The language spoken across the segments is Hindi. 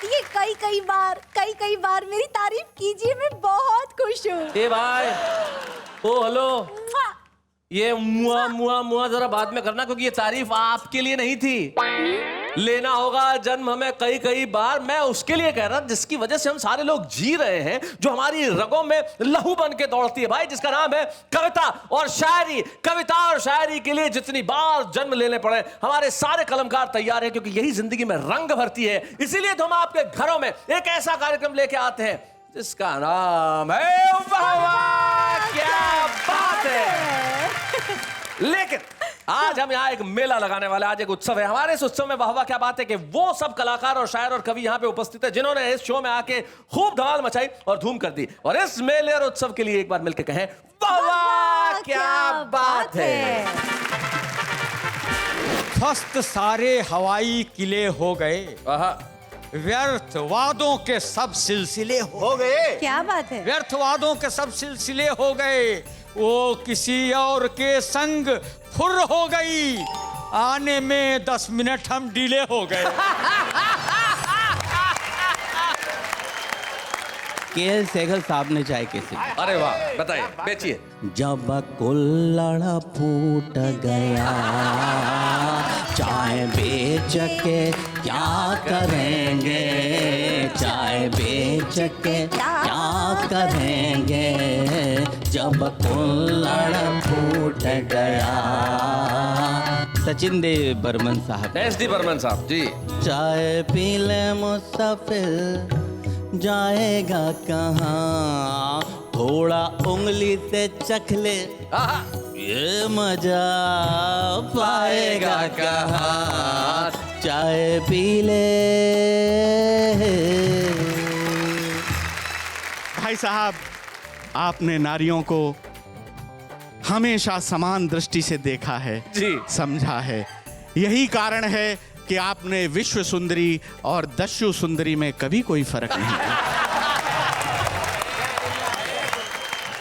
ये कई कई बार मेरी तारीफ कीजिए, मैं बहुत खुश हूँ। ए भाई, ओ हेलो, ये मुआ मुआ मुआ जरा बाद में करना, क्योंकि ये तारीफ आपके लिए नहीं थी। लेना होगा जन्म हमें कई बार, मैं उसके लिए कह रहा जिसकी वजह से हम सारे लोग जी रहे हैं, जो हमारी रगों में लहू बन के दौड़ती है भाई, जिसका नाम है कविता और शायरी। कविता और शायरी के लिए जितनी बार जन्म लेने पड़े, हमारे सारे कलमकार तैयार हैं, क्योंकि यही जिंदगी में रंग भरती है। इसीलिए तो हम आपके घरों में एक ऐसा कार्यक्रम लेके आते हैं जिसका नाम है वाह वाह क्या बात है। लेकिन आज हम यहाँ एक मेला लगाने वाले, आज एक उत्सव है। हमारे इस उत्सव में वाह वाह क्या बात है कि वो सब कलाकार और शायर और कवि यहाँ पे उपस्थित है जिन्होंने इस शो में आके खूब धमाल मचाई और धूम कर दी। और इस मेले और उत्सव के लिए एक बार मिलकर कहें वाह वाह क्या बात है। ध्वस्त सारे हवाई किले हो गए, व्यर्थ वादों के सब सिलसिले हो गए। क्या बात है। व्यर्थ वादों के सब सिलसिले हो गए, वो किसी और के संग फुर हो गई, आने में 10 मिनट हम डिले हो गए। के सहगल साहब ने चाय कैसे? अरे वाह, बताइए, बेचिए। जब कुल्हड़ फूट गया, चाय बेच के क्या करेंगे, चाय बेच के क्या करेंगे, जब कुल्हड़ फूट गया। सचिन देव बर्मन साहब। SD बर्मन साहब जी। चाय पी ले मुसाफिर, जाएगा कहाँ, थोड़ा उंगली से चख ले, ये मजा पाएगा कहाँ, चाय पी ले। भाई साहब, आपने नारियों को हमेशा समान दृष्टि से देखा है जी, समझा है। यही कारण है कि आपने विश्व सुंदरी और दस्यु सुंदरी में कभी कोई फर्क नहीं किया।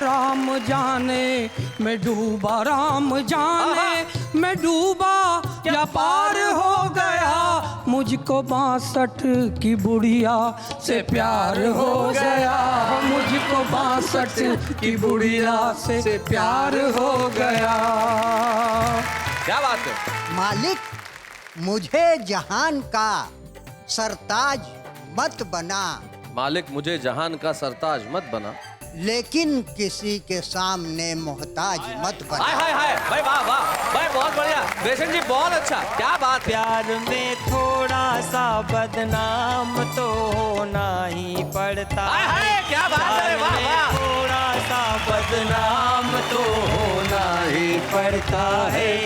राम जाने मैं डूबा, राम जाने मैं डूबा, क्या पार हो गया, मुझको 62 की बुढ़िया से प्यार हो गया, मुझको 62 की बुढ़िया से प्यार हो गया। क्या बात है। मालिक, मुझे जहान का सरताज मत बना, मालिक मुझे जहान का सरताज मत बना, लेकिन किसी के सामने मोहताज मत बना। हाय हाय हाय भाई, वाह वाह भाई, बहुत बढ़िया बेसन जी, बहुत अच्छा, क्या बात है। प्यार में थोड़ा सा बदनाम तो होना ही पड़ता हाय हाय, क्या बात है, वाह वाह। थोड़ा सा बदनाम तो होना ही पड़ता है,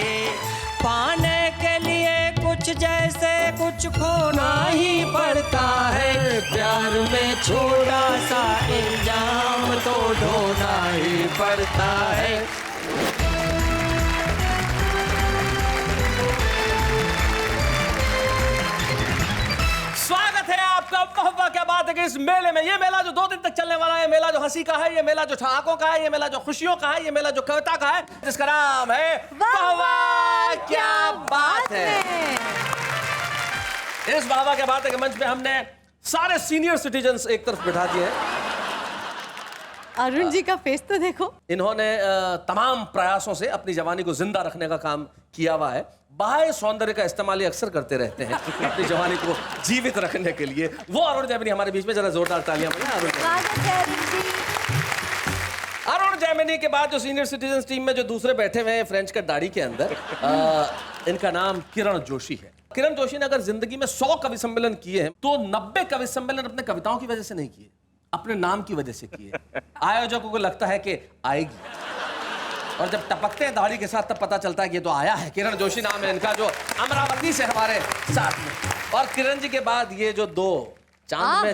पाने के लिए कुछ जैसे कुछ खोना ही पड़ता है, प्यार में थोड़ा सा इल्जाम तो ढोना ही पड़ता है। स्वागत है आपका वाह वाह क्या बात है कि इस मेले में, ये मेला जो 2 दिन तक चलने वाला है, मेला जो हंसी का है, ये मेला जो ठहाकों का है, ये मेला जो खुशियों का है, ये मेला जो कविता का है, जिसका नाम है वाह वाह क्या बात है। इस वाह वाह क्या बात है के मंच पे हमने सारे सीनियर सिटीजन्स एक तरफ बिठा दिए हैं। अरुण जी का फेस तो देखो। इन्होंने तमाम प्रयासों से अपनी जवानी को जिंदा रखने का काम किया हुआ है। बाह्य सौंदर्य का इस्तेमाल ये अक्सर करते रहते हैं अपनी जवानी को जीवित रखने के लिए। वो अरुण जैमिनी हमारे बीच में, जरा जोरदार तालियां बजाएं अरुण जैमिनी। अरुण जैमिनी के बाद जो सीनियर सिटीजन टीम में जो दूसरे बैठे हुए हैं फ्रेंच कट दाढ़ी के अंदर, इनका नाम किरण जोशी है। किरण जोशी ने अगर जिंदगी में 100 कवि सम्मेलन किए हैं तो 90 कवि सम्मेलन अपने कविताओं की वजह से नहीं किए, अपने नाम की वजह से किए। आयोजकों को लगता है कि आएगी, और जब टपकते हैं दाढ़ी के साथ तब पता चलता है कि ये तो आया है। किरण जोशी नाम है इनका, जो अमरावती से हमारे साथ में। और किरण जी के बाद ये जो 2 चांद में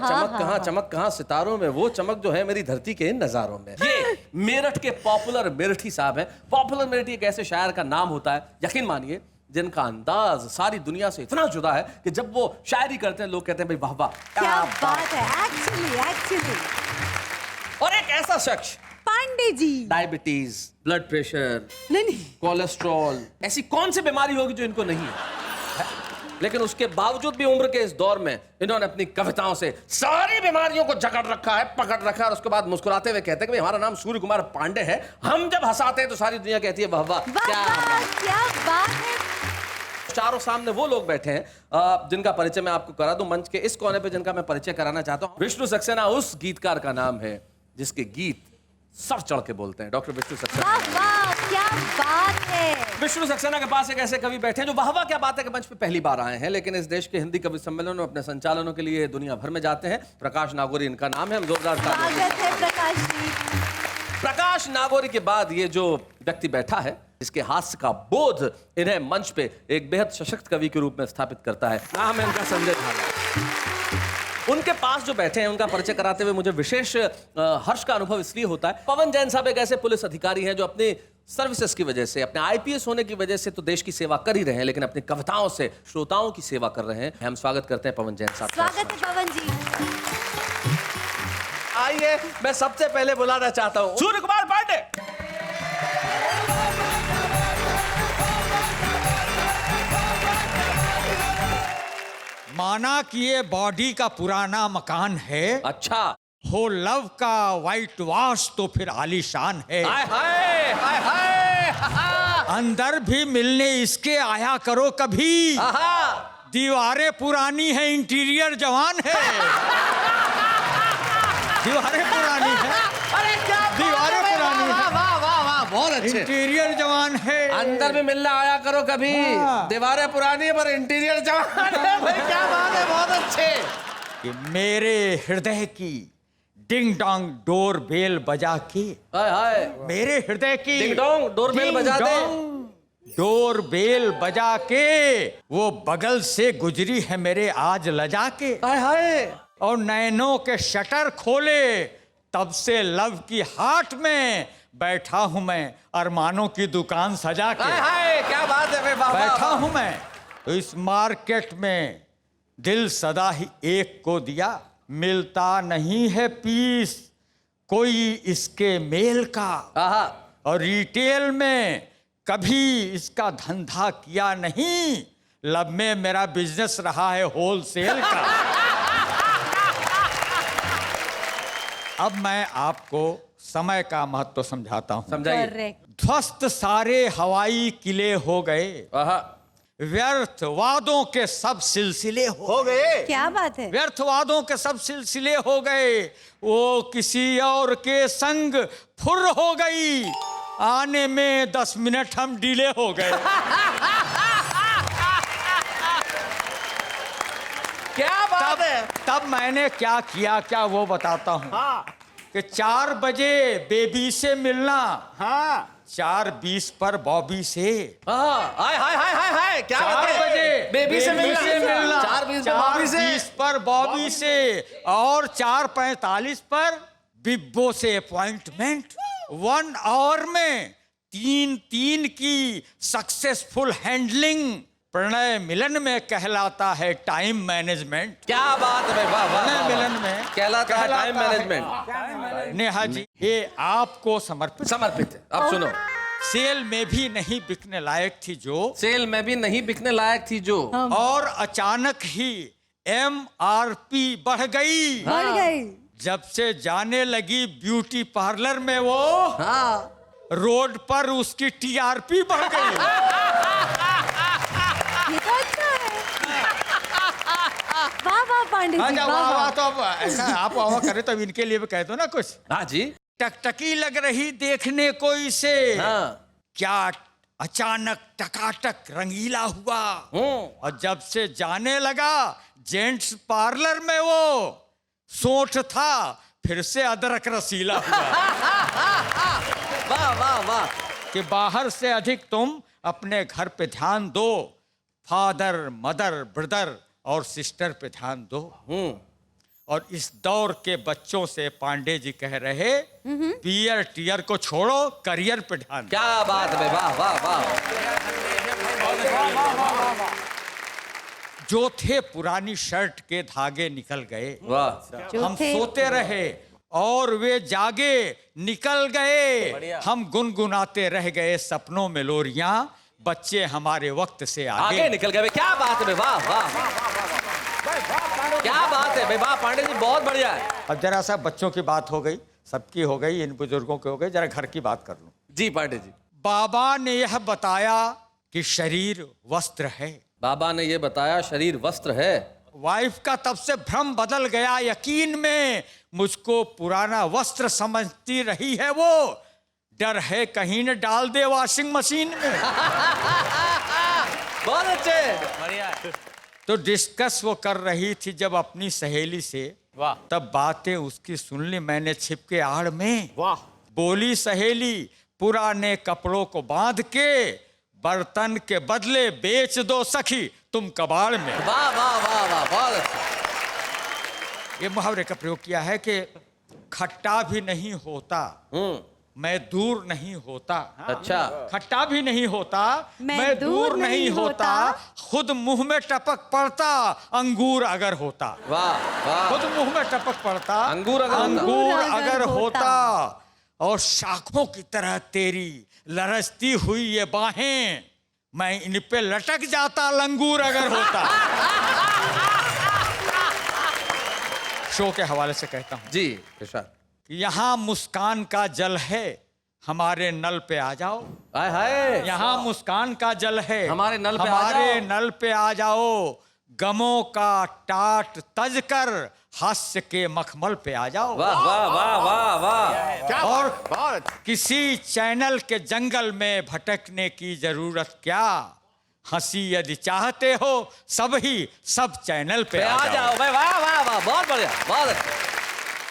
चमक कहाँ सितारों में, वो चमक जो है मेरी धरती के इन नजारों में। ये मेरठ के पॉपुलर मेरठी साहब हैं। पॉपुलर मेरठी एक ऐसे शायर का नाम होता है, यकीन मानिए, जिनका अंदाज सारी दुनिया से इतना जुदा है कि जब वो शायरी करते हैं लोग कहते हैं भाई वाह वाह क्या बात है। एक्चुअली और एक ऐसा शख्स, Pandey ji, diabetes, blood pressure, नहीं कोलेस्ट्रॉल, ऐसी कौन सी बीमारी होगी जो इनको नहीं है? लेकिन उसके बावजूद भी उम्र के इस दौर में इन्होंने अपनी कविताओं से सारी बीमारियों को जकड़ रखा है, पकड़ रखा है, और उसके बाद मुस्कुराते हुए कहते हैं कि भाई हमारा नाम सूर्य कुमार पांडे है, हम जब हंसाते हैं तो सारी दुनिया कहती है वाह वाह क्या क्या बात है। चारों सामने वो लोग बैठे हैं जिनका परिचय मैं आपको करा दूं। मंच के इस कोने पे जिनका मैं परिचय कराना चाहता हूं, विष्णु सक्सेना उस गीतकार का नाम है जिसके गीत सर चढ़ के बोलते हैं। डॉक्टर विष्णु सक्सेना। वाह वाह क्या बात है। विष्णु सक्सेना के पास एक ऐसे कवि बैठे हैं जो वाह वाह क्या बात है कि मंच पे पहली बार आए हैं, लेकिन इस देश के हिंदी कवि सम्मेलनों में अपने संचालनों के लिए दुनिया भर में जाते हैं। प्रकाश नागोरी इनका नाम है। हम जोरदार तालियां। स्वागत है प्रकाश जी। प्रकाश नागोरी के बाद ये जो व्यक्ति बैठा है, जिसके हास्य का बोध इन्हें मंच पे एक बेहद सशक्त कवि के रूप में स्थापित करता है, नाम है इनका संजय धागा। उनके पास जो बैठे हैं उनका परिचय कराते हुए मुझे विशेष हर्ष का अनुभव इसलिए होता है। पवन जैन साहब एक ऐसे पुलिस अधिकारी हैं जो अपनी सर्विसेज की वजह से, अपने आईपीएस होने की वजह से तो देश की सेवा कर ही रहे हैं, लेकिन अपनी कविताओं से श्रोताओं की सेवा कर रहे हैं। हम स्वागत करते हैं पवन जैन साहब। स्वागत है पवन जी। आइए, मैं सबसे पहले बुलाना चाहता हूं सूर्य कुमार पांडे। माना कि ये बॉडी का पुराना मकान है, अच्छा, हो लव का व्हाइट वॉश तो फिर आलीशान है। हाय हाय हाय हाय। अंदर भी मिलने इसके आया करो कभी। आहा। दीवारें पुरानी है, इंटीरियर जवान है। दीवारें पुरानी है, अरे क्या दीवारें पुरानी है, वाह वाह वाह, बहुत अच्छे। इंटीरियर जवान है। अंदर भी मिलना आया करो कभी। हाँ। दीवारें पुरानी है पर इंटीरियर जवान है। भाई क्या बात है, बहुत अच्छे। कि मेरे हृदय की डिंग डोंग डोर बेल बजा के, हाय हाय, मेरे हृदय की डिंग डोंग डोर बेल बजा दे। डोर बेल बजा के वो बगल से गुजरी है मेरे आज लजा के। हाय हाय, और नैनों के शटर खोले तब से लव की हाट में बैठा हूं मैं अरमानों की दुकान सजा के। हाय हाय, क्या बात है। वाह बैठा हूं मैं तो इस मार्केट में दिल सदा ही एक को दिया, मिलता नहीं है पीस कोई इसके मेल का। आहा। और रिटेल में कभी इसका धंधा किया नहीं, लब में मेरा बिजनेस रहा है होलसेल का। अब मैं आपको समय का महत्व समझाता हूं। समझाइए। करेक्ट। ध्वस्त सारे हवाई किले हो गए, आहा। व्यर्थ वादों के सब सिलसिले हो गए। क्या बात है। व्यर्थ वादों के सब सिलसिले हो गए, वो किसी और के संग फुर हो गई, आने में 10 मिनट हम डिले हो गए। क्या बात है। तब मैंने क्या किया क्या वो बताता हूँ। कि 4 बजे बेबी से मिलना, 4:20 पर बॉबी से। हाय हाय हाय हाय हाय, क्या 4 बात है। बजे बेबी से मिलना, 4:20 4:20 पर बॉबी से, और 4:45 पर बिब्बो से अपॉइंटमेंट। 1 आवर में 3 की सक्सेसफुल हैंडलिंग प्रणय मिलन में कहलाता है टाइम मैनेजमेंट। क्या बात है भाई, वाह वाह। प्रणय मिलन में कहलाता है टाइम मैनेजमेंट। नेहा जी, ये आपको समर्पित। समर्पित है। अब सुनो, सेल में भी नहीं बिकने लायक थी जो, सेल में भी नहीं बिकने लायक थी जो, और अचानक ही MRP बढ़ गई। बढ़ गई। जब से जाने लगी ब्यूटी पार्लर में वो, हाँ, रोड पर उसकी TRP बढ़ गई। ये तो अच्छा है। वाह वाह पांडे जी, अच्छा, वाह वाह वाह। वाह। तो अब ऐसा आप वाह करे तो अब इनके लिए भी कह दो ना कुछ। हाँ जी। टकटकी लग रही देखने को इसे, हाँ। क्या अचानक टकाटक रंगीला हुआ। और जब से जाने लगा जेंट्स पार्लर में वो, सोंठ था फिर से अदरक रसीला हुआ। वाह वाह वाह। कि बाहर से अधिक तुम अपने घर पे ध्यान दो, फादर मदर ब्रदर और सिस्टर पे ध्यान दो। और इस दौर के बच्चों से पांडे जी कह रहे, पियर टियर को छोड़ो, करियर पे ध्यान दो। क्या बात है, वाह वाह वाह। जो थे पुरानी शर्ट के धागे निकल गए, वाह। जो हम थे- सोते रहे और वे जागे निकल गए, हम गुनगुनाते रह गए सपनों में लोरियां, बच्चे हमारे वक्त से आगे आगे। निकल गए भाई, क्या बात है भाई, वाह वाह, क्या बात है भाई, वाह पांडे जी बहुत बढ़िया है। अब जरा सा बच्चों की बात हो गई, सबकी हो गई, इन बुजुर्गों की हो गई, जरा घर की बात कर लूं। जी पांडे जी। बाबा ने यह बताया कि शरीर वस्त्र है। बाबा ने ये बताया शरीर वस्त्र है। वाइफ का तब से भ्रम बदल गया यकीन में, मुझको पुराना वस्त्र समझती रही है वो, डर है कहीं न डाल दे वॉशिंग मशीन में। बहुत अच्छे। तो डिस्कस वो कर रही थी जब अपनी सहेली से, वाह। तब बातें उसकी सुन ली मैंने छिपके आड़ में। वाह। बोली सहेली, पुराने कपड़ों को बांध के बर्तन के बदले बेच दो सखी तुम कबाड़ में। वाह वाह वाह वाह, बहुत अच्छा। ये मुहावरे का प्रयोग किया है कि खट्टा भी नहीं होता मैं दूर नहीं होता। अच्छा। खट्टा भी नहीं होता मैं दूर नहीं होता, खुद मुंह में टपक पड़ता अंगूर अगर होता। वाह वाह। खुद मुंह में टपक पड़ता अंगूर अगर होता। अंगूर अगर होता, और शाखों की तरह तेरी लरजती हुई ये बाहें, मैं इन पे लटक जाता लंगूर अगर होता। शो के हवाले से कहता हूं, जी इरशाद। यहाँ मुस्कान का जल है हमारे नल पे आ जाओ। हाय हाय। यहाँ मुस्कान का जल है हमारे नल पे आ हमारे जाओ। नल पे आ जाओ, गमों का टाट तज कर हास्य के मखमल पे आ जाओ। वाह वाह वाह वाह वाह। और किसी चैनल के जंगल में भटकने की जरूरत क्या, हंसी यदि चाहते हो सब ही सब चैनल पे आ जाओ भाई, वाह वाह वाह, बहुत बढ़िया, बहुत अच्छा।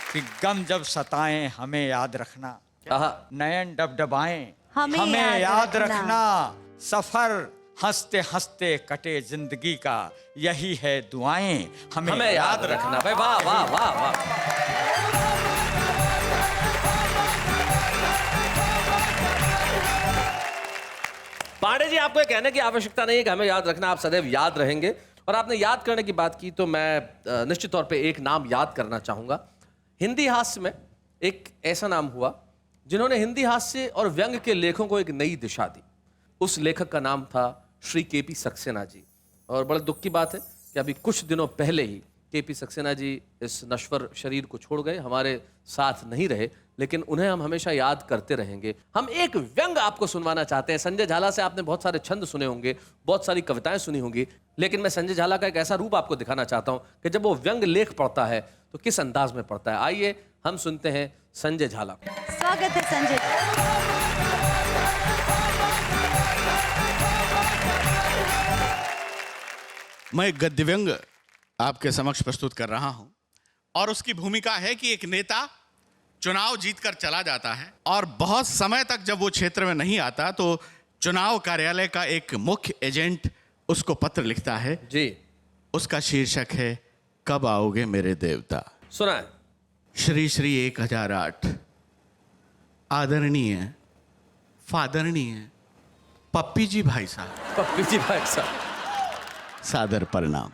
कि गम जब सताएं हमें याद रखना, आहा। नयन डबडबाएं हमें याद रखना, सफर हंसते हंसते कटे जिंदगी का, यही है दुआएं हमें याद रखना भाई, वाह वाह वाह वाह। पांडे जी, आपको ये कहने की आवश्यकता नहीं है कि हमें याद रखना, आप सदैव याद रहेंगे। और आपने याद करने की बात की तो मैं निश्चित तौर पे एक नाम याद करना चाहूंगा। हिंदी हास्य में एक ऐसा नाम हुआ जिन्होंने हिंदी हास्य और व्यंग के लेखों को एक नई दिशा दी। उस लेखक का नाम था श्री केपी सक्सेना जी। और बड़े दुख की बात है कि अभी कुछ दिनों पहले ही केपी सक्सेना जी इस नश्वर शरीर को छोड़ गए, हमारे साथ नहीं रहे, लेकिन उन्हें हम हमेशा याद करते रहेंगे। हम एक व्यंग आपको सुनवाना चाहते हैं। संजय झाला से आपने बहुत सारे छंद सुने होंगे, बहुत सारी कविताएं सुनी होंगी, लेकिन मैं संजय झाला का एक ऐसा रूप आपको दिखाना चाहता हूं कि जब वो व्यंग लेख पढ़ता है तो किस अंदाज में पढ़ता है। आइए हम सुनते हैं संजय झाला को। स्वागत है संजय। मैं गद्य व्यंग आपके समक्ष प्रस्तुत कर रहा हूं, और उसकी भूमिका है कि एक नेता चुनाव जीतकर चला जाता है और बहुत समय तक जब वो क्षेत्र में नहीं आता तो चुनाव कार्यालय का एक मुख्य एजेंट उसको पत्र लिखता है जी। उसका शीर्षक है कब आओगे मेरे देवता। सुना है। श्री श्री 1008 आदरणीय फादरणीय पप्पी जी भाई साहब, पप्पी जी भाई साहब, सादर प्रणाम।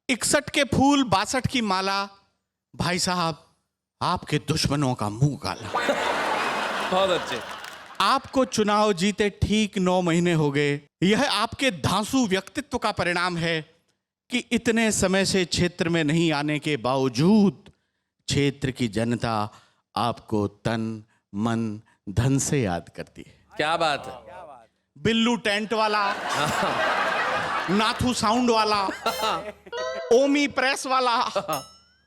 61 के फूल 62 की माला, भाई साहब आपके दुश्मनों का मुंह काला। बहुत अच्छे। आपको चुनाव जीते ठीक 9 महीने हो गए। यह आपके धांसू व्यक्तित्व का परिणाम है कि इतने समय से क्षेत्र में नहीं आने के बावजूद क्षेत्र की जनता आपको तन मन धन से याद करती है। क्या बात है। बिल्लू टेंट वाला, नाथू साउंड वाला, ओमी प्रेस वाला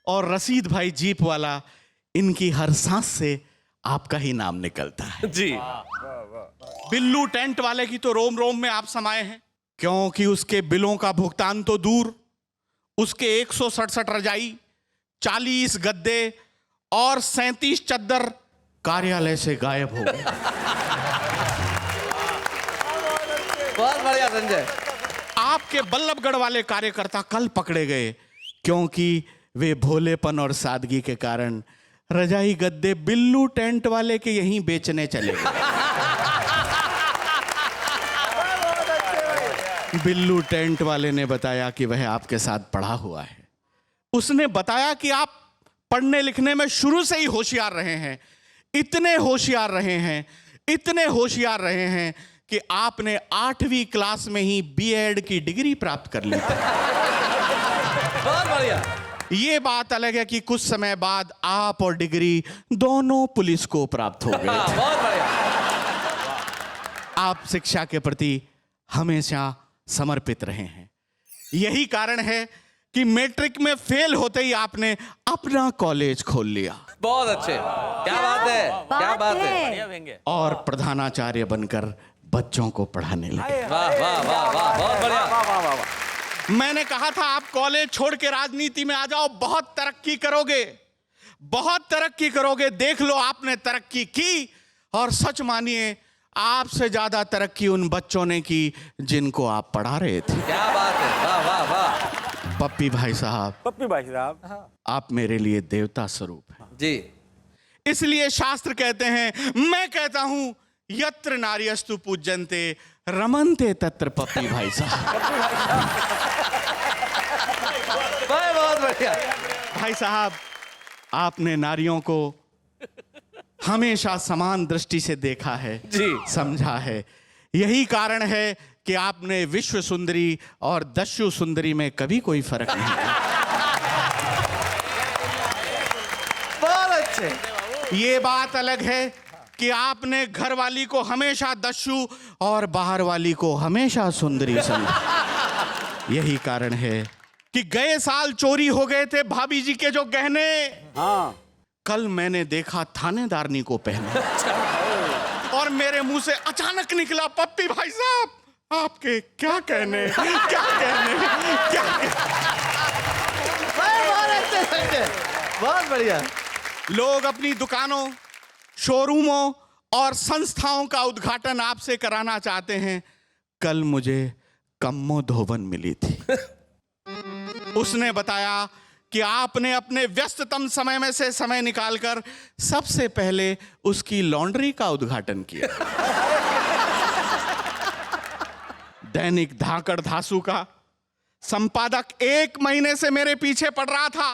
और रसीद भाई जीप वाला, इनकी हर सांस से आपका ही नाम निकलता है जी। बिल्लू टेंट वाले की तो रोम रोम में आप समाये हैं, क्योंकि उसके बिलों का भुगतान तो दूर, उसके 167 रजाई, 40 गद्दे और 37 चद्दर कार्यालय से गायब हो गए। बहुत बढ़िया संजय। आपके बल्लभगढ़ वाले कार्यकर्ता कल पकड़े गए, क्योंकि वे भोलेपन और सादगी के कारण रजाई गद्दे बिल्लू टेंट वाले के यहीं बेचने चले गए। बिल्लू टेंट वाले ने बताया कि वह आपके साथ पढ़ा हुआ है। उसने बताया कि आप पढ़ने लिखने में शुरू से ही होशियार रहे हैं, इतने होशियार रहे हैं, इतने होशियार रहे हैं कि आपने 8वीं क्लास में ही बीएड की डिग्री प्राप्त कर ली थी। बहुत बढ़िया। ये बात अलग है कि कुछ समय बाद आप और डिग्री दोनों पुलिस को प्राप्त हो गए थे। बहुत बढ़िया। आप शिक्षा के प्रति हमेशा समर्पित रहे हैं। यही कारण है कि मैट्रिक में फेल होते ही आपने अपना कॉलेज खोल लिया बहुत अच्छे। क्या बात है, क्या बात है। और प्रधानाचार्य बनकर बच्चों को पढ़ाने लगे। वाह वाह वाह वाह, बहुत बढ़िया। मैंने कहा था आप कॉलेज छोड़ के राजनीति में आ जाओ, बहुत तरक्की करोगे, बहुत तरक्की करोगे। देख लो आपने तरक्की की, और सच मानिए आपसे ज्यादा तरक्की उन बच्चों ने की जिनको आप पढ़ा रहे थे। क्या बात है, वाह वाह वाह। पप्पी भाई साहब, आप मेरे लिए देवता स्वरूप हैं जी। इसलिए शास्त्र कहते हैं, मैं कहता हूं यत्र नार्यस्तु पूज्यन्ते रमन्ते तत्र पप्पी भाई साहब। बहुत बढ़िया। भाई साहब, आपने नारियों को हमेशा समान दृष्टि से देखा है जी। समझा है। यही कारण है कि आपने विश्व सुंदरी और दस्यु सुंदरी में कभी कोई फर्क नहीं किया। बहुत अच्छे। ये बात अलग है कि आपने घर वाली को हमेशा दस्यु और बाहर वाली को हमेशा सुंदरी समझा। यही कारण है कि गए साल चोरी हो गए थे भाभी जी के जो गहने, कल मैंने देखा थानेदारनी को पहने, और मेरे मुंह से अचानक निकला, पप्पी भाई साहब आपके क्या कहने, क्या कहने, क्या कहने। बहुत अच्छे संजय, बहुत बढ़िया। लोग अपनी दुकानों, शोरूमों और संस्थाओं का उद्घाटन आपसे कराना चाहते हैं। कल मुझे कम्मो धोबन मिली थी। उसने बताया कि आपने अपने व्यस्ततम समय में से समय निकालकर सबसे पहले उसकी लॉन्ड्री का उद्घाटन किया। दैनिक धाकड़ धासु का संपादक 1 महीने से मेरे पीछे पड़ रहा था,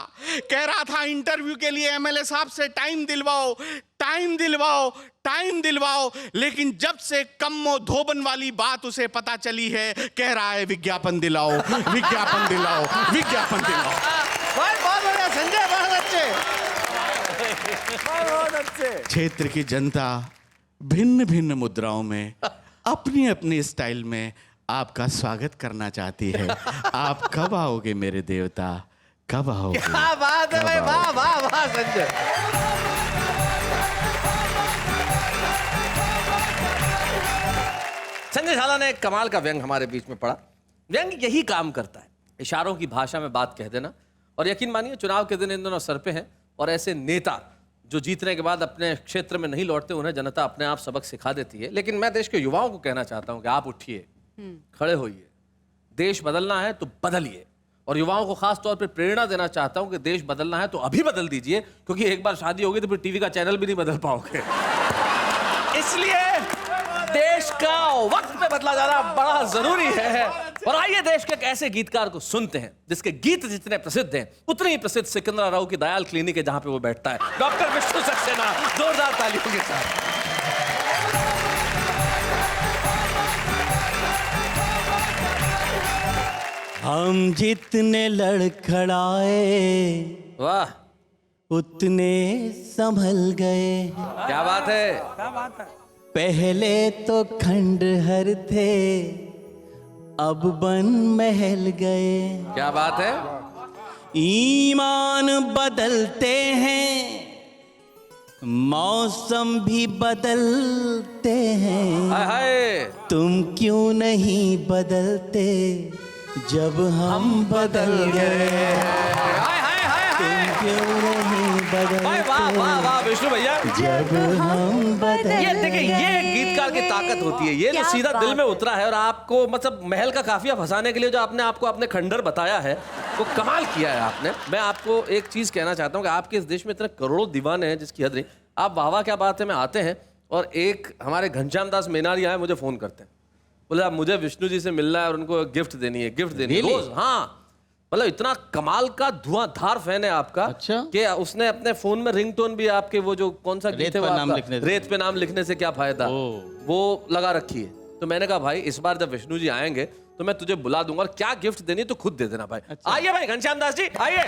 कह रहा था इंटरव्यू के लिए एमएलए साहब से टाइम दिलवाओ, टाइम दिलवाओ, टाइम दिलवाओ, लेकिन जब से कम्मो धोबन वाली बात उसे पता चली है, कह रहा है विज्ञापन दिलाओ, विज्ञापन दिलाओ, विज्ञापन दिलाओ। बहुत बढ़िया संजय, बहुत अच्छे, बहुत अच्छे। क्षेत्र की जनता भिन्न भिन्न मुद्राओं में अपनी अपनी स्टाइल में आपका स्वागत करना चाहती है। आप कब आओगे मेरे देवता, कब आओगे? क्या बात है भाई, वाह वाह वाह संजय। संजय झाला ने एक कमाल का व्यंग हमारे बीच में पढ़ा। व्यंग यही काम करता है, इशारों की भाषा में बात कह देना। और यकीन मानिए चुनाव के दिन इन दोनों सर पे हैं, और ऐसे नेता जो जीतने के बाद अपने क्षेत्र में नहीं लौटते, उन्हें जनता अपने आप सबक सिखा देती है। लेकिन मैं देश के युवाओं को कहना चाहता हूं कि आप उठिए, खड़े होइए, देश बदलना है तो बदलिए। और युवाओं को खास तौर पे प्रेरणा देना चाहता हूं कि देश बदलना है तो अभी बदल दीजिए, क्योंकि एक बार शादी होगी तो फिर टीवी का चैनल भी नहीं बदल पाओगे। इसलिए देश का वक्त पे बदला जाना बड़ा जरूरी है। और आइए देश के एक ऐसे गीतकार को सुनते हैं जिसके गीत जितने प्रसिद्ध हैं उतने ही प्रसिद्ध सिकंदराराव की दयाल क्लिनिक है जहां पे वो बैठता है। डॉक्टर विष्णु सक्सेना, जोरदार तालियों के साथ। हम जितने लड़खड़ाए वाह, उतने संभल गए। क्या बात है। पहले तो खंडहर थे, अब बन महल गए। क्या बात है। ईमान बदलते हैं, मौसम भी बदलते हैं। हाय हाय। तुम क्यों नहीं बदलते जब हम बदल गए? हाय हाय हाय तुम हाय। क्यों नहीं वाह वाह वाह वाह विष्णु भैया। जब हम बदल ये देखिए, ये गीतकार की ताकत होती है, ये जो क्या सीधा दिल बात में उतरा है। और आपको मतलब महल का काफिया फंसाने के लिए जो आपने आपको अपने खंडर बताया है, वो कमाल किया है आपने। मैं आपको एक चीज कहना चाहता हूँ कि आपके इस देश में इतने करोड़ों दीवाने हैं जिसकी हद नहीं। आप वाह वाह क्या बात है में आते हैं, और एक हमारे घनश्याम दास मेनारिया है, मुझे फोन करते हैं, बोले आप मुझे विष्णु जी से मिलना है और उनको गिफ्ट देनी है, गिफ्ट देनी है रोज। हाँ, मतलब इतना कमाल का धुआंधार फैन है आपका। अच्छा? कि उसने अपने फोन में रिंगटोन भी आपके वो जो कौन सा गीत है वो रेत पे नाम आपका, लिखने से। रेत पे नाम लिखने से क्या फायदा, वो लगा रखी है। तो मैंने कहा भाई इस बार जब विष्णु जी आएंगे तो मैं तुझे बुला दूंगा और क्या गिफ्ट देनी तो खुद दे देना भाई। आइए भाई घनश्याम दास जी आइए।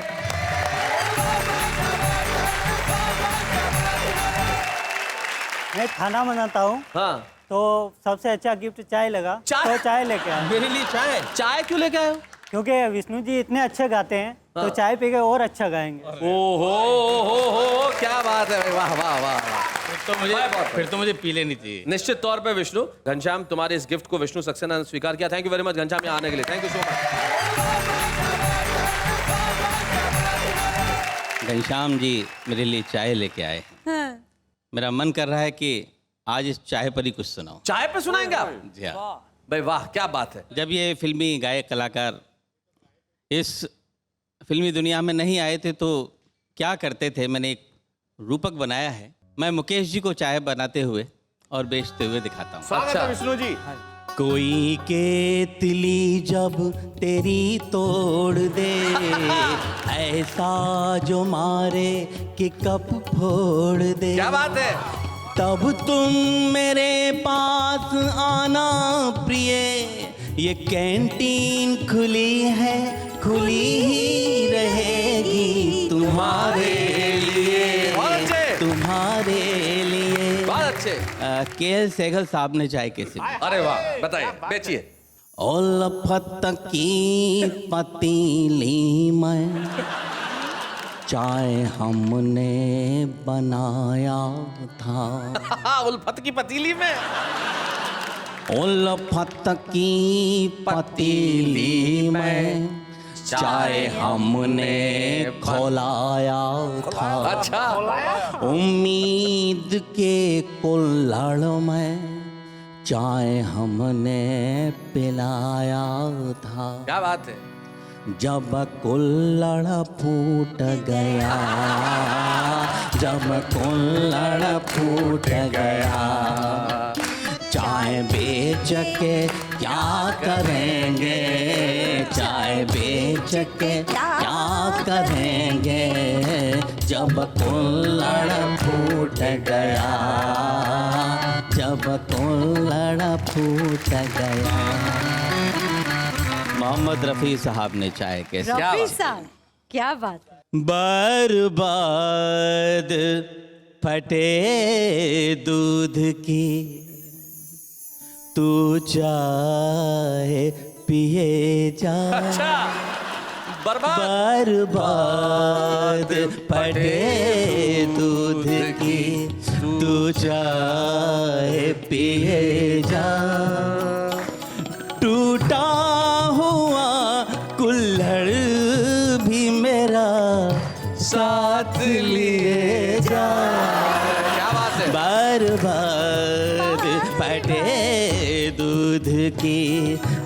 मैं खाना बनाता हूँ हाँ तो सबसे अच्छा गिफ्ट चाय लगा। चाय? तो चाय लेके आया मेरे लिए चाय? चाय क्यों लेके आए हो? क्योंकि विष्णु जी इतने अच्छे गाते हैं तो चाय पी के और अच्छा गाएंगे। ओहो क्या बात है भाई, वाह वाह वाह वाह। फिर तो मुझे पी लेनी चाहिए। निश्चित तौर पे विष्णु, घनश्याम तुम्हारे इस गिफ्ट को विष्णु सक्सेना ने स्वीकार किया। Thank you very much Ghanshyam यहाँ आने के लिए, thank you so much. Ghanshyam ji मेरे लिए चाय लेके आए। मेरा मन कर रहा है कि आज इस चाय पर ही कुछ सुनाओ। चाय पे सुनाएंगे आप? जी हाँ। भाई वाह क्या बात है। जब ये फिल्मी गायक कलाकार इस फिल्मी दुनिया में नहीं आए थे तो क्या करते थे, मैंने एक रूपक बनाया है। मैं मुकेश जी को चाय बनाते हुए और बेचते हुए दिखाता हूँ। अच्छा विष्णु जी। कोई केतली जब तेरी तोड़ दे, ऐसा जो मारे कि कप फोड़ दे, क्या बात है। तब तुम मेरे पास आना प्रिय, ये कैंटीन खुली है, खुली ही रहेगी तुम्हारे लिए, बहुत अच्छे। तुम्हारे लिए। बहुत अच्छे। के.एल. सहगल साहब ने चाय कैसे दी? अरे वाह बताइए, बेचिए। उल्फत की पतीली में चाय हमने बनाया था। उल्फत की पतीली में। उल्फत की पतीली में चाय हमने खौलाया था। अच्छा। उम्मीद के कुल्हड़ में चाय हमने पिलाया था। क्या बात है। जब कुल्हड़ फूट गया, जब कुल्हड़ फूट गया, चाय बेच के क्या करेंगे, चाय बेच के क्या करेंगे, जब कुल्हड़ फूट गया, जब कुल्हड़ फूट गया। मोहम्मद रफ़ी साहब ने चाय कैसे? रफी साहब क्या बात है। बर्बाद फटे दूध की तू चाय पिए जा। अच्छा बर्बाद। बर्बाद फटे दूध की तू चाय पिए जा। टूटा हुआ कुल्हड़ भी मेरा साथ लिए जा। क्या बात है। बर्बाद फटे दूध की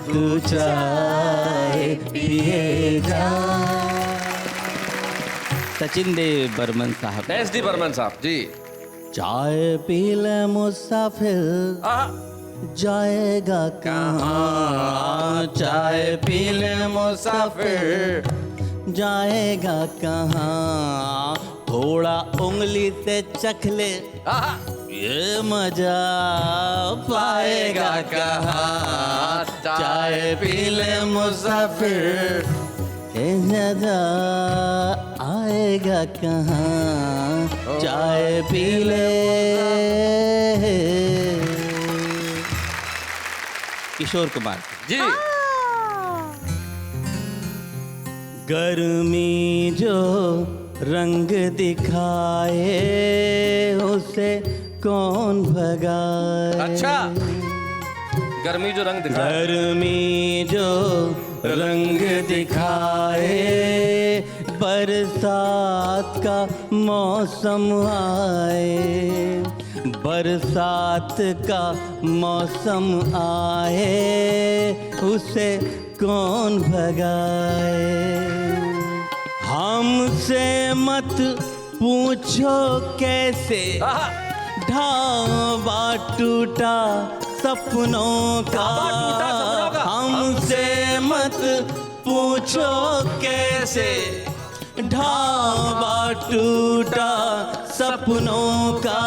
तू चाय पिए जा। सचिन देव बर्मन साहब। एस.डी. बर्मन साहब जी। चाय पी ले मुसाफिर, जाएगा कहाँ, चाय पी ले मुसाफिर, जाएगा कहाँ, थोड़ा उंगली से चख ले, ये मजा पाएगा कहाँ, चाय पी ले मुसाफिर, ये मजा आएगा कहाँ, चाय पी ले। किशोर कुमार जी। गर्मी जो रंग दिखाए उसे कौन भगाए। अच्छा गर्मी जो रंग दिखाए। गर्मी जो रंग दिखाए, बरसात का मौसम आए, बरसात का मौसम आए, उसे कौन भगाए। हमसे मत पूछो कैसे ढाबा टूटा सपनों का, हमसे मत पूछो कैसे ढाबा टूटा सपनों का,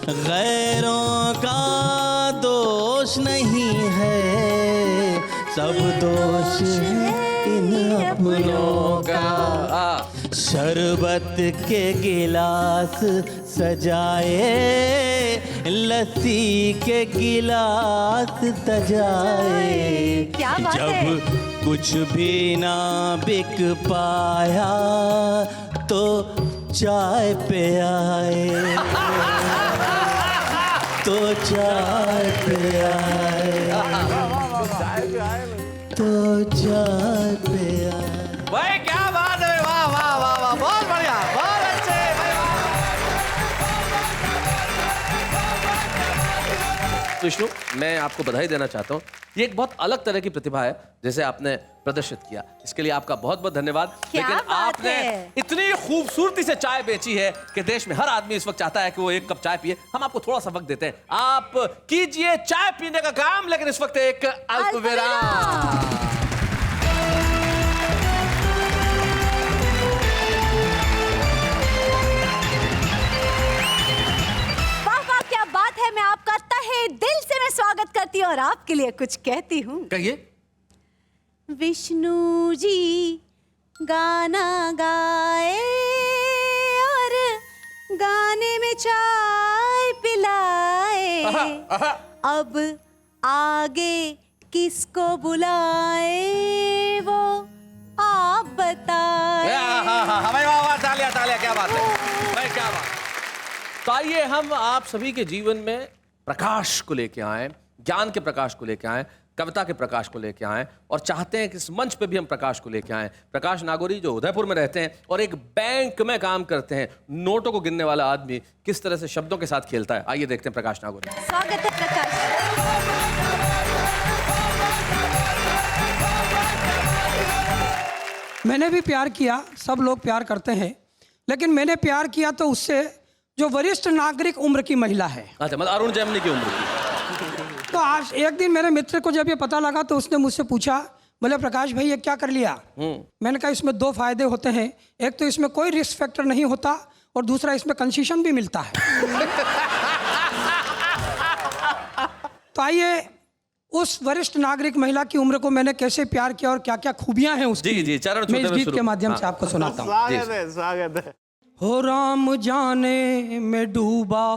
गैरों का दोष दोष नहीं है, सब दोष है इन अपनों का। शरबत के गिलास सजाए, लस्सी के गिलास सजाए। क्या बात जब है? कुछ भी ना बिक पाया तो चाय पे आए, तो चाय पे आए, तो चाय पे आए। भाई क्या बात है, वाह वाह वाह वाह, बहुत बढ़िया, बहुत अच्छे भाई, वाह। विष्णु, मैं आपको बधाई देना चाहता हूँ। ये एक बहुत अलग तरह की प्रतिभा है जैसे आपने प्रदर्शित किया, इसके लिए आपका बहुत बहुत धन्यवाद। क्या लेकिन बात आपने है? इतनी खूबसूरती से चाय बेची है कि देश में हर आदमी इस वक्त चाहता है कि वो एक कप चाय पिए। हम आपको थोड़ा सा वक्त देते हैं, आप कीजिए चाय पीने का काम, लेकिन इस वक्त एक अल्पविराम। बात है, मैं आपका तहे दिल से मैं स्वागत करती हूँ और आपके लिए कुछ कहती हूँ। कहिए। विष्णु जी गाना गाए और गाने में चाय पिलाए, अब आगे किसको बुलाए वो आप बताए। हमें वाह, तालियां तालियां, क्या बात है भाई, क्या बात। तो आइए हम आप सभी के जीवन में प्रकाश को लेके आए, ज्ञान के प्रकाश को लेके आए, कविता के प्रकाश को लेके आए, और चाहते हैं कि इस मंच पे भी हम प्रकाश को लेके आए। प्रकाश नागौरी जो उदयपुर में रहते हैं और एक बैंक में काम करते हैं, नोटों को गिनने वाला आदमी किस तरह से शब्दों के साथ खेलता है, आइए देखते हैं प्रकाश नागौरी। स्वागत है प्रकाश। मैंने भी प्यार किया, सब लोग प्यार करते हैं, लेकिन मैंने प्यार किया तो उससे जो वरिष्ठ नागरिक उम्र की महिला है। अच्छा, मतलब अरुण जेमनी की उम्र की। तो आज एक दिन मेरे मित्र को जब ये पता लगा तो उसने मुझसे पूछा, बोले प्रकाश भाई ये क्या कर लिया? मैंने कहा इसमें दो फायदे होते हैं, एक तो इसमें कोई रिस्क फैक्टर नहीं होता और दूसरा इसमें कंसेशन भी मिलता है। तो आइए उस वरिष्ठ नागरिक महिला की उम्र को मैंने कैसे प्यार किया और क्या क्या खूबियां हैं उसकी, जी, चरण मैं इस गीत के माध्यम से आपको सुनाता हूँ। स्वागत है। हो राम जाने में डूबा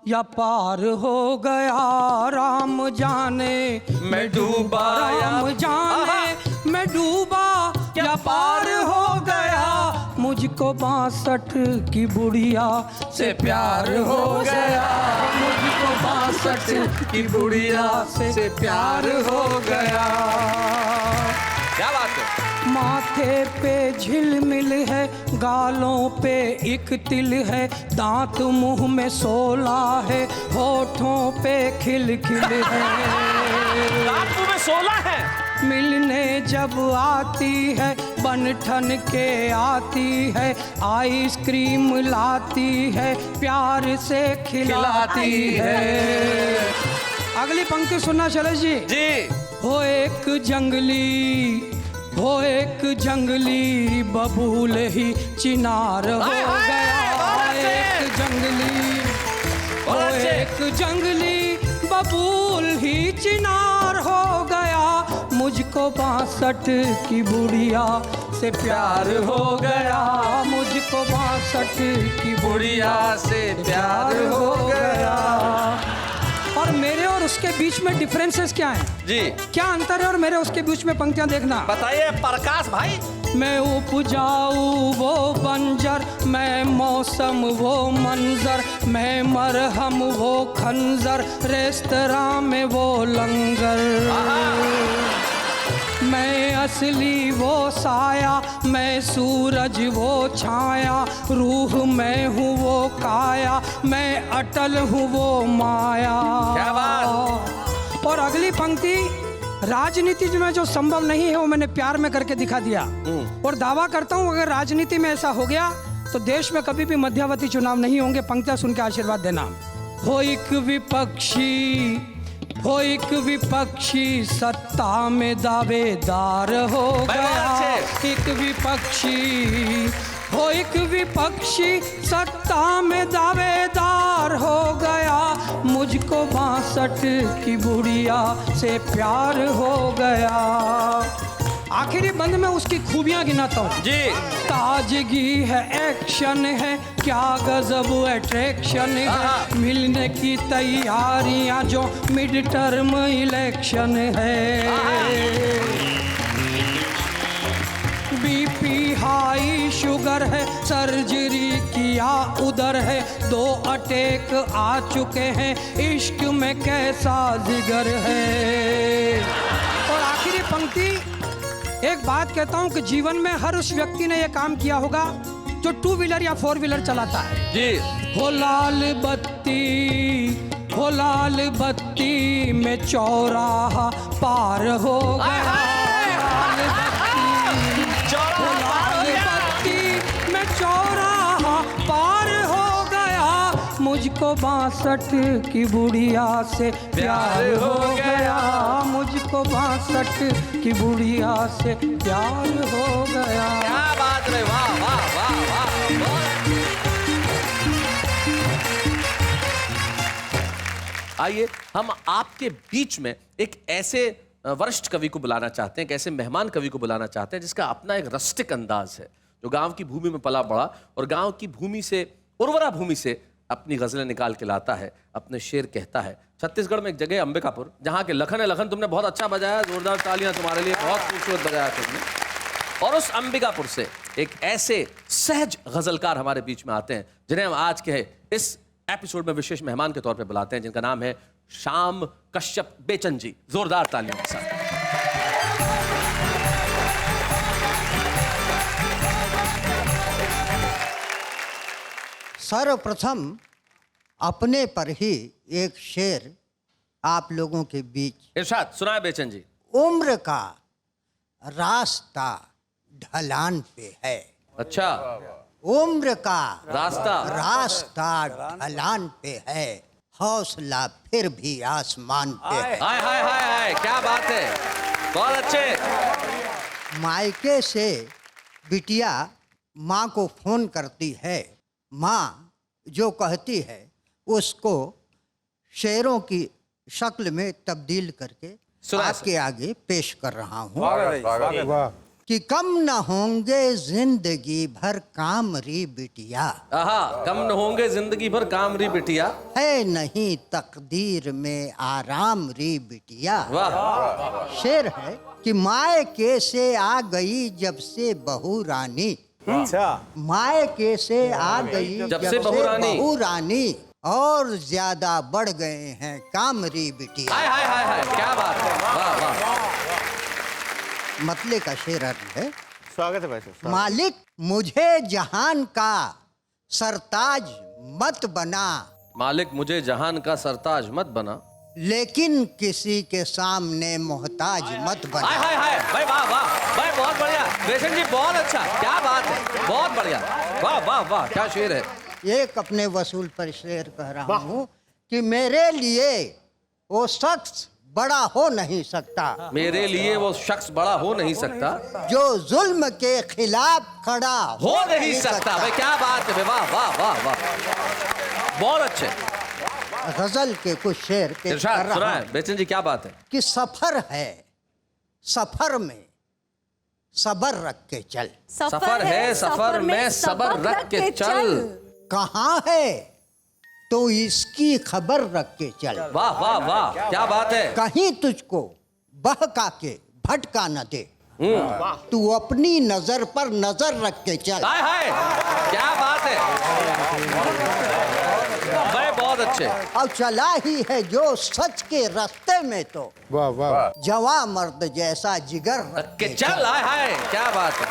या पार हो गया, राम जाने मैं डूबा, राम जाने में डूबा या पार हो गया, मुझको 62 की बुढ़िया से प्यार हो गया, मुझको 62 की बुढ़िया से प्यार हो गया। क्या बात है। माथे पे झिलमिल है, गालों पे एक तिल है, दांत मुंह में 16 है, होठों पे खिलखिल है, दांत मुंह में 16 है। मिलने जब आती है बन ठन के आती है, आइसक्रीम लाती है, प्यार से खिलाती है। अगली पंक्ति सुनना शैलेश जी। हो एक जंगली बबूल ही चिनार हो गया, एक जंगली बबूल ही चिनार हो गया, मुझको 62 की बुढ़िया से प्यार हो गया, मुझको 62 की बुढ़िया से प्यार हो गया। और मेरे और उसके बीच में डिफरेंसेस क्या हैं? जी, क्या अंतर है और मेरे उसके बीच में पंक्तियां देखना। बताइए प्रकाश भाई। मैं उपजाऊ वो बंजर, मैं मौसम वो मंजर, मैं मरहम वो खंजर, रेस्तरां में वो लंगर, मैं असली वो साया, मैं सूरज वो छाया, रूह मैं हूँ वो काया, मैं अटल हूँ वो माया। क्या बात। और अगली पंक्ति, राजनीति में जो संभव नहीं है वो मैंने प्यार में करके दिखा दिया, और दावा करता हूँ अगर राजनीति में ऐसा हो गया तो देश में कभी भी मध्यावधि चुनाव नहीं होंगे। पंक्तियां सुन के आशीर्वाद देना। हो एक विपक्षी सत्ता में दावेदार हो गया, एक विपक्षी सत्ता में दावेदार हो गया, मुझको 62 की बुढ़िया से प्यार हो गया। आखिरी बंद में उसकी खूबियां गिनाता हूँ जी। ताजगी है, एक्शन है, क्या गजब अट्रैक्शन है, मिलने की तैयारियां जो मिड टर्म इलेक्शन है। बीपी हाई शुगर है, सर्जरी किया उधर है, 2 अटैक आ चुके हैं, इश्क में कैसा जिगर है। और आखिरी पंक्ति, एक बात कहता हूं कि जीवन में हर उस व्यक्ति ने यह काम किया होगा जो 2 व्हीलर या 4 व्हीलर चलाता है। जी। हो लाल बत्ती में चौराहा पार हो गया। में चौराहा पार हो गया, मुझको 62 की बुढ़िया से प्यार हो गया, मुझको 62 की बुढ़िया से प्यार हो गया। क्या बात है, वाह वाह वाह वाह। आइए हम आपके बीच में एक ऐसे वरिष्ठ कवि को बुलाना चाहते हैं, एक ऐसे मेहमान कवि को बुलाना चाहते हैं जिसका अपना एक रस्टिक अंदाज है, जो गांव की भूमि में पला बड़ा और गांव की भूमि से, उर्वरा भूमि से अपनी गजलें निकाल के लाता है, अपने शेर कहता है। छत्तीसगढ़ में एक जगह अंबिकापुर, जहां के लखन है। लखन, तुमने बहुत अच्छा बजाया, जोरदार तालियां तुम्हारे लिए, बहुत खूबसूरत बजाया तुमने। और उस अंबिकापुर से एक ऐसे सहज गजलकार हमारे बीच में आते हैं जिन्हें हम आज के इस एपिसोड में विशेष मेहमान के तौर पे बुलाते हैं, जिनका नाम है श्याम कश्यप बेचन जी। जोरदार तालियों के साथ। सर्वप्रथम अपने पर ही एक शेर आप लोगों के बीच। इरशाद सुनाए बेचन जी। उम्र का रास्ता ढलान पे है। अच्छा। उम्र का रास्ता ढलान पे है, हौसला फिर भी आसमान पे है। हाय हाय हाय हाय, क्या बात है, बहुत अच्छे। मायके से बिटिया माँ को फोन करती है, माँ जो कहती है उसको शेरों की शक्ल में तब्दील करके आपके आगे पेश कर रहा हूँ कि कम न होंगे जिंदगी भर काम री बिटिया। कम न होंगे जिंदगी भर काम री बिटिया, है नहीं तकदीर में आराम री बिटिया। वाह। शेर है कि मायके से आ गई जब से बहू रानी। अच्छा। मायके से आ गई जब से बहू रानी, और ज्यादा बढ़ गए हैं काम री बिटिया। हाय हाय हाय हाय, क्या बात है, वाह वाह। मतले का शेर है, स्वागत है भाई। मालिक मुझे जहान का सरताज मत बना, मालिक मुझे जहान का सरताज मत बना, लेकिन किसी के सामने मोहताज मत बना। हाय हाय हाय, भाई वाह वाह, भाई बहुत बढ़िया बेचन जी, बहुत अच्छा, क्या बात है, बहुत बढ़िया, वाह वाह वाह, क्या शेर है। एक अपने वसूल पर शेर कह रहा हूँ कि मेरे लिए वो शख्स बड़ा हो नहीं सकता, मेरे लिए वो शख्स बड़ा हो नहीं सकता, जो जुल्म के खिलाफ खड़ा हो नहीं सकता। भाई क्या बात है, वाह वाह वाह वाह, बहुत अच्छे। गजल के कुछ शेर के इरशाद सुनाए बेचन जी, क्या बात है। कि सफर है, सफर में सबर रख के चल। सफर है, सफर में सबर रख के चल। कहाँ है तो इसकी खबर रख के चल। वाह वाह वाह, क्या बात है। कहीं तुझको बहका के भटका न दे, तू अपनी नजर पर नजर रख के चल। हाय हाय, क्या बात है, भाई बहुत अच्छे। अब चला ही है जो सच के रास्ते में, तो वाह वाह, जवां मर्द जैसा जिगर रख के चल। हाय हाय, क्या बात है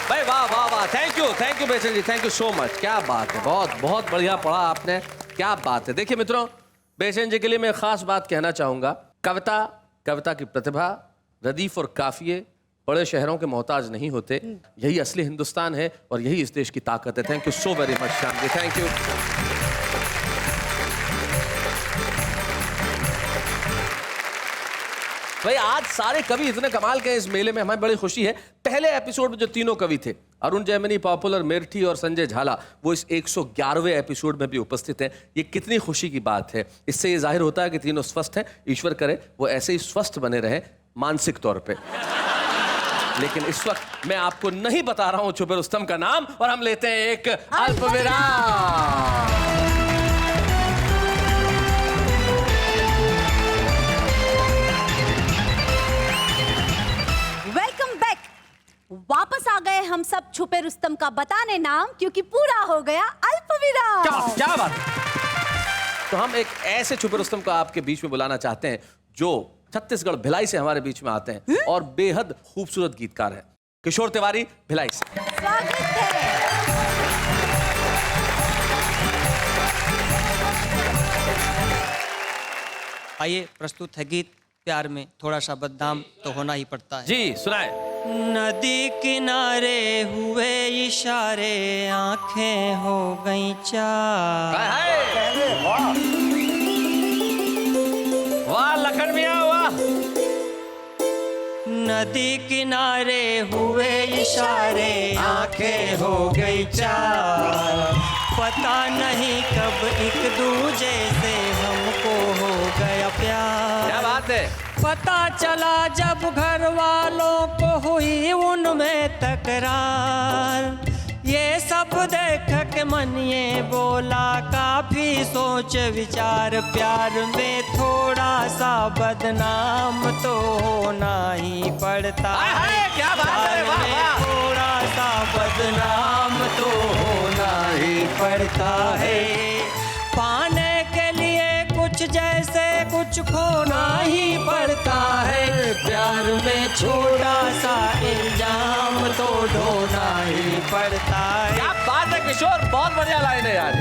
भाई, वाह वाह वाह, थैंक यू बेचन जी, थैंक यू सो मच, क्या बात है, बहुत बहुत बढ़िया पढ़ा आपने, क्या बात है। देखिए मित्रों, बेचन जी के लिए मैं खास बात कहना चाहूंगा, कविता की प्रतिभा, रदीफ और काफिये बड़े शहरों के मोहताज नहीं होते, यही असली हिंदुस्तान है और यही इस देश की ताकत है। Thank you so very much Shyam ji, thank you. भाई आज सारे कवि इतने कमाल के इस मेले में, हमें बड़ी खुशी है। पहले एपिसोड में जो तीनों कवि थे, अरुण जैमिनी, पॉपुलर मिर्ठी और संजय झाला वो इस 111वें एपिसोड में भी उपस्थित हैं। ये कितनी खुशी की बात है। इससे ये जाहिर होता है कि तीनों स्वस्थ हैं। ईश्वर करे वो ऐसे ही स्वस्थ बने रहें मानसिक तौर पे। लेकिन इस वक्त मैं आपको नहीं बता रहा हूं छुपे रुस्तम का नाम, और हम लेते हैं एक अल्पविराम। Welcome back. वापस आ गए हम सब छुपे रुस्तम का बताने नाम, क्योंकि पूरा हो गया अल्पविराम। क्या बात है। तो हम एक ऐसे छुपे रुस्तम को आपके बीच में बुलाना चाहते हैं जो छत्तीसगढ़ भिलाई से हमारे बीच में आते हैं और बेहद खूबसूरत गीतकार हैं। किशोर तिवारी, भिलाई से स्वागत है। आइए, प्रस्तुत है गीत प्यार में थोड़ा सा बदनाम तो होना ही पड़ता है। जी सुनाए। नदी किनारे हुए इशारे, आंखें हो गई चार। वाह लखन मियां वाह। नदी किनारे हुए इशारे, आंखें हो गई चार। पता नहीं कब एक दूजे से हमको हो गया प्यार। क्या बात है। पता चला जब घर वालों को हुई उनमें तकरार। ये सब देख के मन ये बोला, काफी सोच विचार। प्यार में थोड़ा सा बदनाम तो होना ही पड़ता है। क्या बात है। वाह वाह। थोड़ा सा बदनाम तो होना ही पड़ता है। पाने के लिए कुछ जैसे कुछ खोना ही पड़ता है। प्यार में छोटा सा इल्जाम तो ढोना ही पड़ता है। क्या बात है किशोर, बहुत बढ़िया लाइन है यार।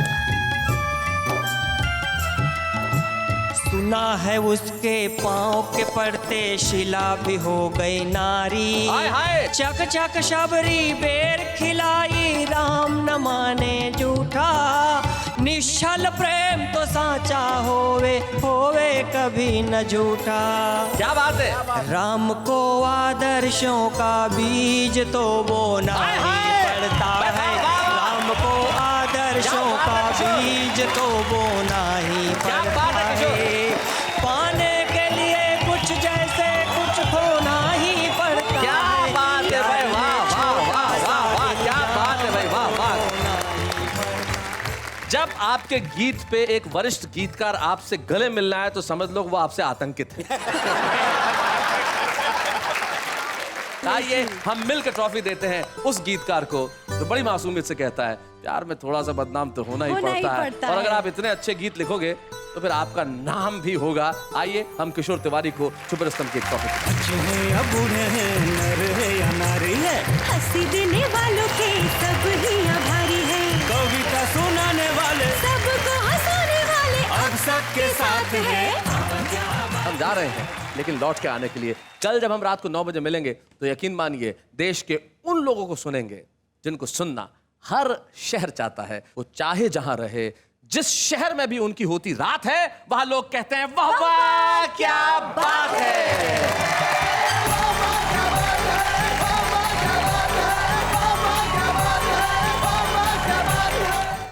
सुना है उसके पाँव के पड़ते शिला भी हो गई नारी। हाय हाय। चक चक शबरी बेर खिलाई, राम न माने झूठा। निश्चल प्रेम तो साचा होवे, होवे कभी न झूठा। क्या बात है। राम को आदर्शों का बीज तो बोना ही पड़ता है। राम को आदर्शों का बीज तो बोना ही पड़ता है। पाने के लिए कुछ जैसे कुछ खोना ही पड़ता है। क्या बात है भाई, वाह वाह वाह वाह वाह। क्या बात है भाई, वाह वाह। जब आपके गीत पे एक वरिष्ठ गीतकार आपसे गले मिलना है तो समझ लो वो आपसे आतंकित है। आइए हम मिलकर ट्रॉफी देते हैं उस गीतकार को जो बड़ी मासूमियत से कहता है प्यार में थोड़ा सा बदनाम तो होना ही पड़ता है। और अगर आप इतने अच्छे गीत लिखोगे तो फिर आपका नाम भी होगा। आइए हम किशोर तिवारी को छुपे रुस्तम की एक ट्रॉफी हंसी देने वालों के सब ही आभारी है। कविता सुनाने वाले सबको हंसाने वाले अब सबके साथ है। हम जा रहे हैं, लेकिन लौट के आने के लिए कल जब हम रात को 9 बजे मिलेंगे तो यकीन मानिए देश के उन लोगों को सुनेंगे जिनको सुनना हर शहर चाहता है। वो चाहे जहां रहे, जिस शहर में भी उनकी होती रात है, वहां लोग कहते हैं वाह वाह क्या बात है।